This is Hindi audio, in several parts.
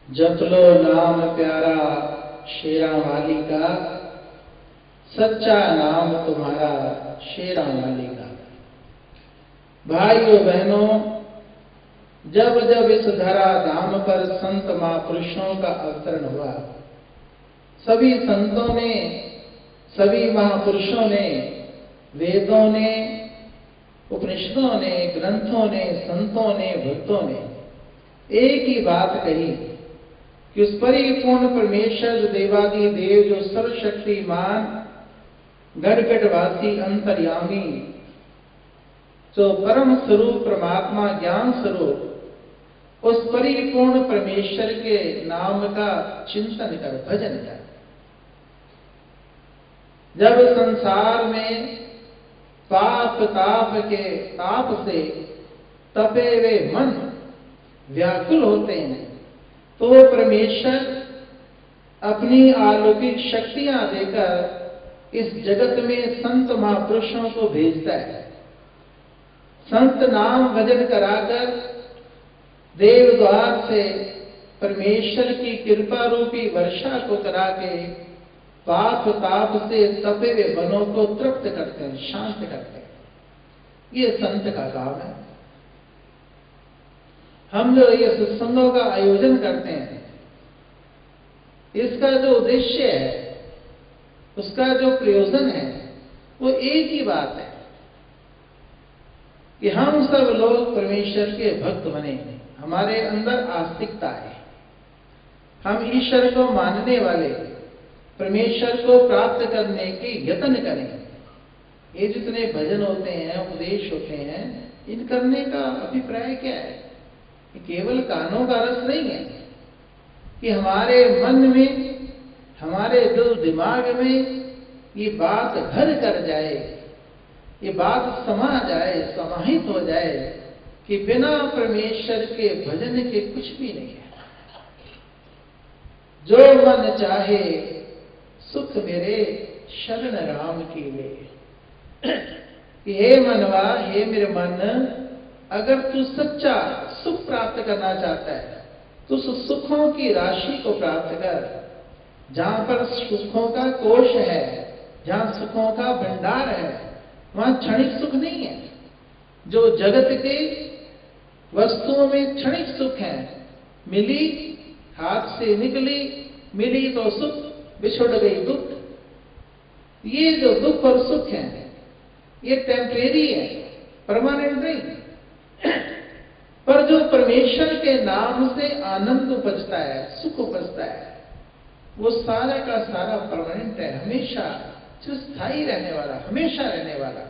जप लो नाम प्यारा शेरा वाली का, सच्चा नाम तुम्हारा शेरा वाली का। भाइयों बहनों, जब जब इस धरा धाम पर संत महापुरुषों का अवतरण हुआ, सभी संतों ने, सभी महापुरुषों ने, वेदों ने, उपनिषदों ने, ग्रंथों ने, संतों ने, भक्तों ने एक ही बात कही कि उस परिपूर्ण परमेश्वर जो देवादि देव, जो सर्वशक्तिमान, गढ़गढ़वासी, अंतर्यामी, जो परम स्वरूप परमात्मा ज्ञान स्वरूप, उस परिपूर्ण परमेश्वर के नाम का चिंतन कर, भजन कर। जब संसार में पाप ताप के ताप से तपे हुए मन व्याकुल होते हैं, तो वो परमेश्वर अपनी अलौकिक शक्तियां देकर इस जगत में संत महापुरुषों को भेजता है। संत नाम भजन कराकर देव द्वार से परमेश्वर की कृपा रूपी वर्षा को करा के पाप ताप से तपे हुए मनों को तृप्त करते हैं, शांत करते हैं। ये संत का काम है। हम जो ये सत्संगों का आयोजन करते हैं, इसका जो उद्देश्य है, उसका जो प्रयोजन है, वो एक ही बात है कि हम सब लोग परमेश्वर के भक्त बने, हमारे अंदर आस्तिकता है, हम ईश्वर को मानने वाले, परमेश्वर को प्राप्त करने की यत्न करें। ये जितने भजन होते हैं, उपदेश होते हैं, इन करने का अभिप्राय क्या है? केवल कानों का रस नहीं है कि हमारे मन में, हमारे दिल दिमाग में ये बात घर कर जाए, ये बात समा जाए, समाहित हो जाए कि बिना परमेश्वर के भजन के कुछ भी नहीं है। जो मन चाहे सुख मेरे शरण राम की ले। हे मनवा, हे मेरे मन, अगर तू सच्चा सुख प्राप्त करना चाहता है तो उस सुखों की राशि को प्राप्त कर। जहां पर सुखों का कोश है, जहां सुखों का भंडार है, वहां क्षणिक सुख नहीं है। जो जगत के वस्तुओं में क्षणिक सुख है, मिली हाथ से निकली, मिली तो सुख, बिछुड़ गई दुख। ये जो दुख और सुख है, ये टेम्परेरी है, परमानेंट नहीं। पर जो परमेश्वर के नाम से आनंद उपजता है, सुख उपजता है, वो सारा का सारा परमानेंट है, हमेशा चिरस्थायी रहने वाला, हमेशा रहने वाला।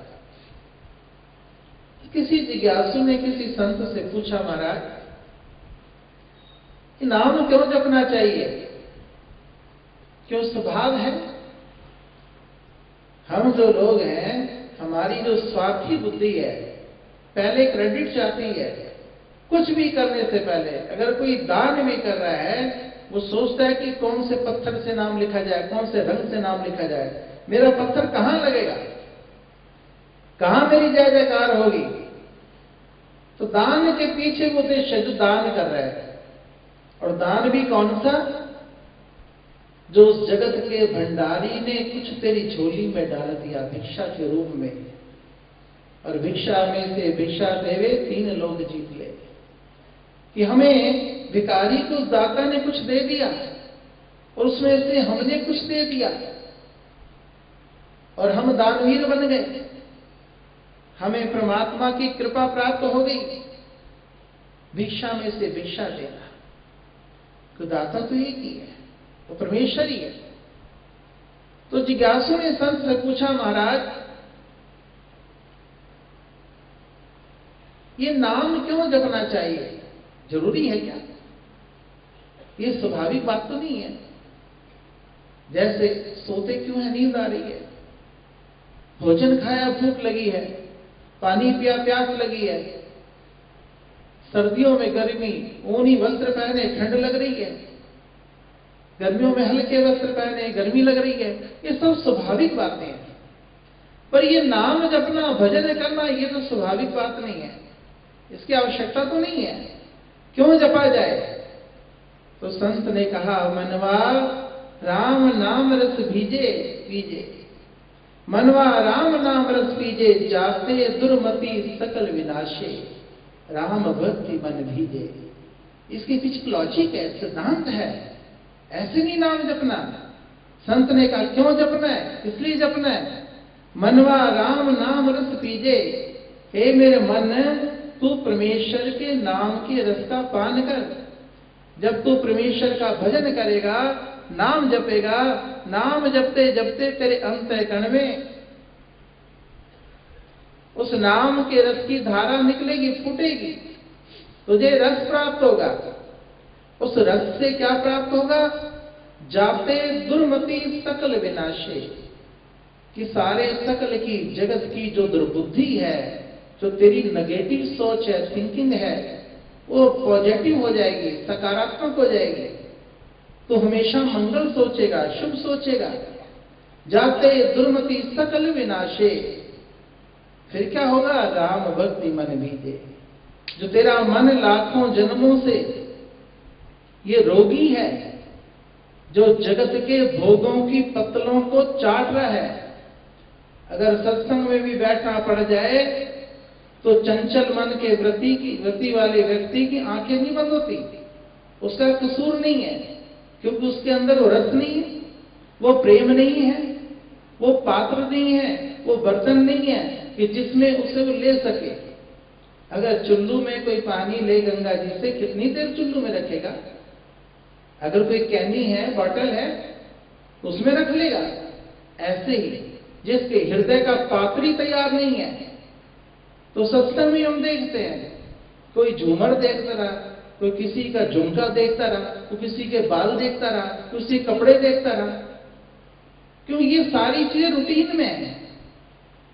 किसी जिज्ञासु ने किसी संत से पूछा, महाराज कि नाम क्यों जपना चाहिए? क्यों स्वभाव है? हम जो लोग हैं, हमारी जो स्वार्थी बुद्धि है, पहले क्रेडिट चाहती है। कुछ भी करने से पहले अगर कोई दान भी कर रहा है, वो सोचता है कि कौन से पत्थर से नाम लिखा जाए, कौन से रंग से नाम लिखा जाए, मेरा पत्थर कहां लगेगा, कहां मेरी जय जयकार होगी। तो दान के पीछे वो उद्देश्य है जो दान कर रहा है। और दान भी कौन सा? जो उस जगत के भंडारी ने कुछ तेरी झोली में डाल दिया भिक्षा के रूप में, और भिक्षा में से भिक्षा देवे 3 लोग जीत ले। कि हमें भिखारी को दाता ने कुछ दे दिया और उसमें से हमने कुछ दे दिया और हम दानवीर बन गए, हमें परमात्मा की कृपा प्राप्त हो गई। भिक्षा में से भिक्षा देना, तो दाता तो एक ही है, वो परमेश्वर ही है। तो जिज्ञासु ने संत से पूछा, महाराज ये नाम क्यों जपना चाहिए? जरूरी है क्या? ये स्वाभाविक बात तो नहीं है। जैसे सोते क्यों है, नींद आ रही है, भोजन खाया भूख लगी है, पानी पिया प्यास लगी है, सर्दियों में गर्मी, ऊनी वस्त्र पहने ठंड लग रही है, गर्मियों में हल्के वस्त्र पहने गर्मी लग रही है। ये सब स्वाभाविक बातें हैं। पर ये नाम जपना, भजन करना, ये तो स्वाभाविक बात नहीं है, इसकी आवश्यकता तो नहीं है। क्यों जपा जाए? तो संत ने कहा, मनवा राम नाम रस भीजे पीजे, मनवा राम नाम रस पीजे, जाते दुर्मति सकल विनाशे, राम भक्ति मन भीजे। इसके पीछे लॉजिक है, सिद्धांत है। ऐसे नहीं नाम जपना। संत ने कहा, क्यों जपना है? इसलिए जपना है, मनवा राम नाम रस पीजे, हे मेरे मन, तू परमेश्वर के नाम के रस का पान कर। जब तू परमेश्वर का भजन करेगा, नाम जपेगा, नाम जपते जपते तेरे अंतःकरण में उस नाम के रस की धारा निकलेगी, फूटेगी, तुझे रस प्राप्त होगा। उस रस से क्या प्राप्त होगा? जाते दुर्मति सकल विनाशे, कि सारे सकल की जगत की जो दुर्बुद्धि है, जो तेरी नेगेटिव सोच है, थिंकिंग है, वो पॉजिटिव हो जाएगी, सकारात्मक हो जाएगी। तो हमेशा मंगल सोचेगा, शुभ सोचेगा। जाते दुर्मति सकल विनाशे, फिर क्या होगा? राम भक्ति मन भीजे। जो तेरा मन लाखों जन्मों से ये रोगी है, जो जगत के भोगों की पत्तलों को चाट रहा है, अगर सत्संग में भी बैठना पड़ जाए तो चंचल मन के व्रति वाले व्यक्ति की आंखें नहीं बंद होती। उसका कसूर नहीं है, क्योंकि उसके अंदर वो रस नहीं है, वो प्रेम नहीं है, वो पात्र नहीं है, वो बर्तन नहीं है कि जिसमें उसे वो ले सके। अगर चुल्लू में कोई पानी ले गंगा जी से, कितनी देर चुल्लू में रखेगा? अगर कोई कैनी है, बॉटल है, उसमें रख लेगा। ऐसे ही जिसके हृदय का पात्र ही तैयार नहीं है, तो सत्संग में हम देखते हैं, कोई झूमर देखता रहा, कोई किसी का झुमका देखता रहा, कोई किसी के बाल देखता रहा, किसी कपड़े देखता रहा। क्यों? ये सारी चीजें रूटीन में है।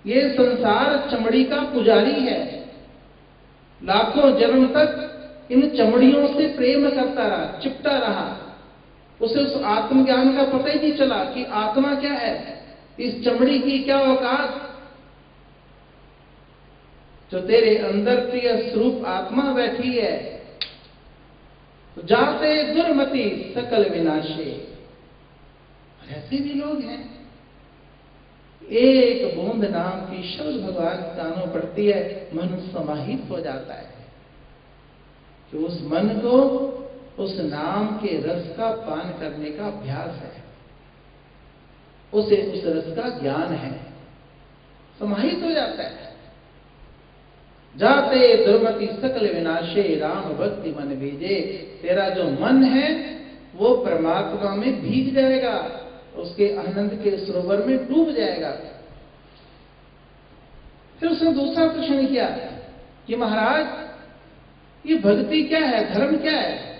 ये संसार चमड़ी का पुजारी है। लाखों जन्म तक इन चमड़ियों से प्रेम करता रहा, चिपटा रहा। उसे उस आत्मज्ञान का पता ही नहीं चला कि आत्मा क्या है, इस चमड़ी की क्या औकात। जो तेरे अंदर प्रिय स्वरूप आत्मा बैठी है, तो जाते दुर्मति सकल विनाशे। ऐसे भी लोग हैं, एक बूंद नाम की शब्द भगवान कानों पड़ती है, मन समाहित हो जाता है। कि उस मन को उस नाम के रस का पान करने का अभ्यास है, उसे उस रस का ज्ञान है, समाहित हो जाता है। जाते दुर्मति सकल विनाशे, राम भक्ति मन भीजे। तेरा जो मन है वो परमात्मा में भीग जाएगा, उसके आनंद के सरोवर में डूब जाएगा। फिर उसने दूसरा प्रश्न किया कि महाराज ये भक्ति क्या है, धर्म क्या है?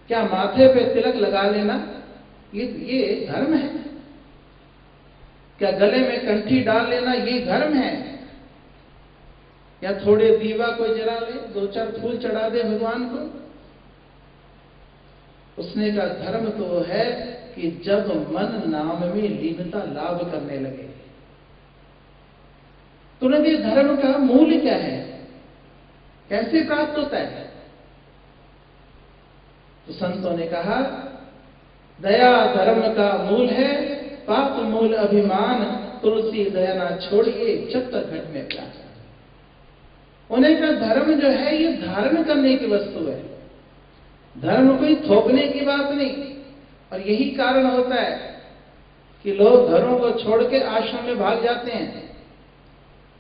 क्या माथे पे तिलक लगा लेना ये धर्म है? क्या गले में कंठी डाल लेना ये धर्म है? या थोड़े दीवा कोई जला ले, 2-4 फूल चढ़ा दे भगवान को? उसने कहा धर्म तो वो है कि जब मन नाम में लीनता लाभ करने लगे। तुरंत ये धर्म का मूल क्या है, कैसे प्राप्त होता है? तो संतों ने कहा दया धर्म का मूल है, पाप मूल अभिमान, तुलसी दया ना छोड़िए जब तक घट में प्यास। उन्हें का धर्म जो है ये धारण करने की वस्तु है, धर्म कोई थोपने की बात नहीं। और यही कारण होता है कि लोग घरों को छोड़ के आश्रम में भाग जाते हैं।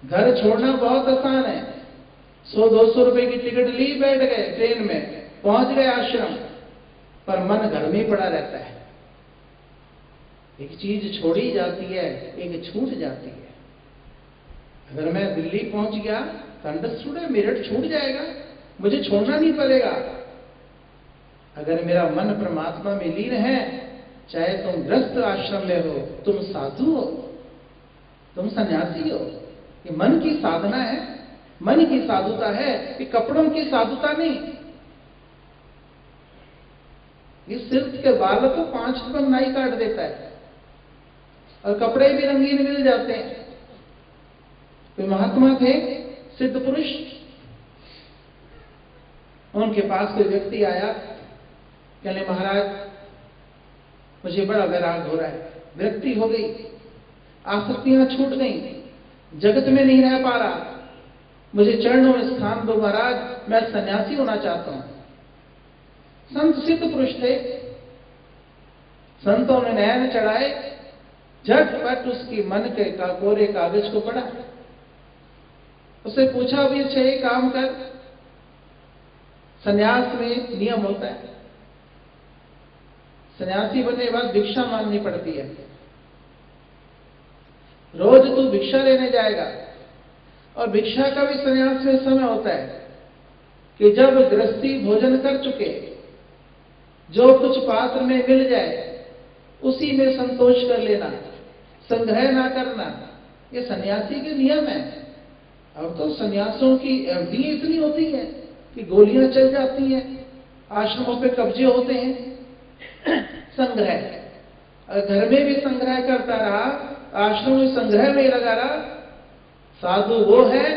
घर छोड़ना बहुत आसान है, 100-200 रुपए की टिकट ली, बैठ गए ट्रेन में, पहुंच गए आश्रम, पर मन घर में ही पड़ा रहता है। एक चीज छोड़ी जाती है, एक छूट जाती है। अगर मैं दिल्ली पहुंच गया तो अंडरस्टूड है, मेरठ छूट जाएगा, मुझे छोड़ना नहीं पड़ेगा। अगर मेरा मन परमात्मा में लीन है, चाहे तुम गृहस्थ आश्रम में हो, तुम साधु हो, तुम सन्यासी हो, ये मन की साधना है, मन की साधुता है, ये कपड़ों की साधुता नहीं। ये सिल्क के बाल को 5 रुपए नाई काट देता है और कपड़े भी रंगीन मिल जाते हैं। कोई महात्मा थे, सिद्ध पुरुष, उनके पास कोई व्यक्ति आया, कहने महाराज मुझे बड़ा वैराग हो रहा है, विरक्ति हो गई, आसक्तियां छूट गई, जगत में नहीं रह पा रहा, मुझे चरणों में स्थान दो महाराज, मैं सन्यासी होना चाहता हूं। संत सिद्ध पुरुष थे, संतों ने नयन चढ़ाए, झटपट उसकी मन के कोरे कागज को पढ़ा, उसे पूछा भी अच्छा ये काम कर। सन्यास में नियम होता है, सन्यासी बनने के बाद भिक्षा मांगनी पड़ती है। रोज तू भिक्षा लेने जाएगा, और भिक्षा का भी सन्यास में समय होता है कि जब गृहस्थी भोजन कर चुके, जो कुछ पात्र में मिल जाए उसी में संतोष कर लेना, संग्रह ना करना, ये सन्यासी के नियम है। अब तो सन्यासों की एफडी इतनी होती है कि गोलियां चल जाती हैं, आश्रमों पे कब्जे होते हैं। संग्रह, अगर घर में भी संग्रह करता रहा, आश्रम में संग्रह में लगा रहा, साधु वो है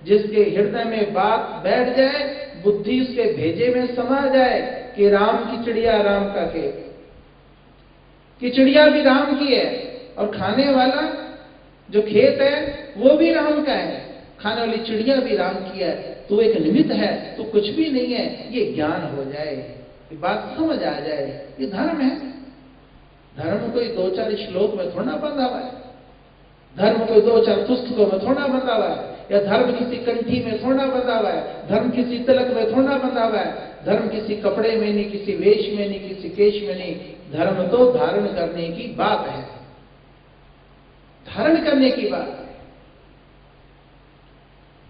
जिसके हृदय में बात बैठ जाए, बुद्धि उसके भेजे में समा जाए कि राम की चिड़िया राम का खेत, कि चिड़िया भी राम की है और खाने वाला जो खेत है वो भी राम का है, खाने वाली चिड़िया भी राम की है, तो एक निमित्त है, तो कुछ भी नहीं है, ये ज्ञान हो जाए, ये बात समझ आ जाए, ये धर्म है। धर्म कोई दो चार श्लोक में थोड़ा बंधा हुआ है, धर्म कोई दो चार पुस्तकों में थोड़ा बंधा हुआ है, या धर्म किसी कंठी में थोड़ा बंधा हुआ है, धर्म किसी तिलक में थोड़ा बंधा हुआ है, धर्म किसी कपड़े में नहीं, किसी वेश में नहीं, किसी केश में नहीं। धर्म तो धारण करने की बात है, धारण करने की बात है।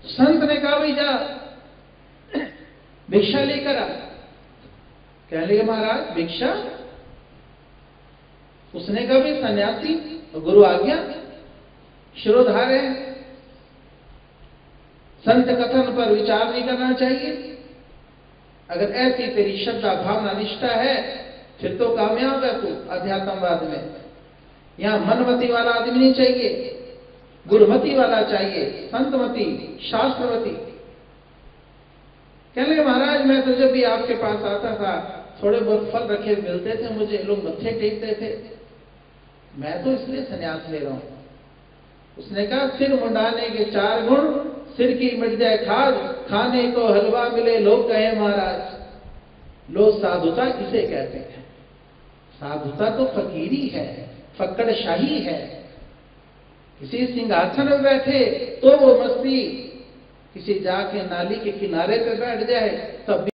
संत ने कहा भाई जा भिक्षा लेकर आ। कहने लगे महाराज भिक्षा? उसने कहा भाई सन्यासी गुरु आज्ञा, शिरोधार है, संत कथन पर विचार नहीं करना चाहिए। अगर ऐसी तेरी श्रद्धा भावना निष्ठा है फिर तो कामयाब है तू अध्यात्मवाद में। यहां मनमति वाला आदमी नहीं चाहिए, गुरुमति वाला चाहिए, संतमति, शास्त्रमति। कहने लगे महाराज मैं तो जब भी आपके पास आता था थोड़े बहुत फल रखे मिलते थे, मुझे लोग मत्थे टेकते थे, मैं तो इसलिए संन्यास ले रहा हूं। उसने कहा सिर मुंडाने के 4 गुण, सिर की मिट जाए खाज, खाने को हलवा मिले लोग कहे महाराज। लोग साधुता किसे कहते हैं? साधुता तो फकीरी है, फक्कड़शाही है। किसी सिंहासन में बैठे तो वो मस्ती, किसी जाके नाली के किनारे पे बैठ जाए तब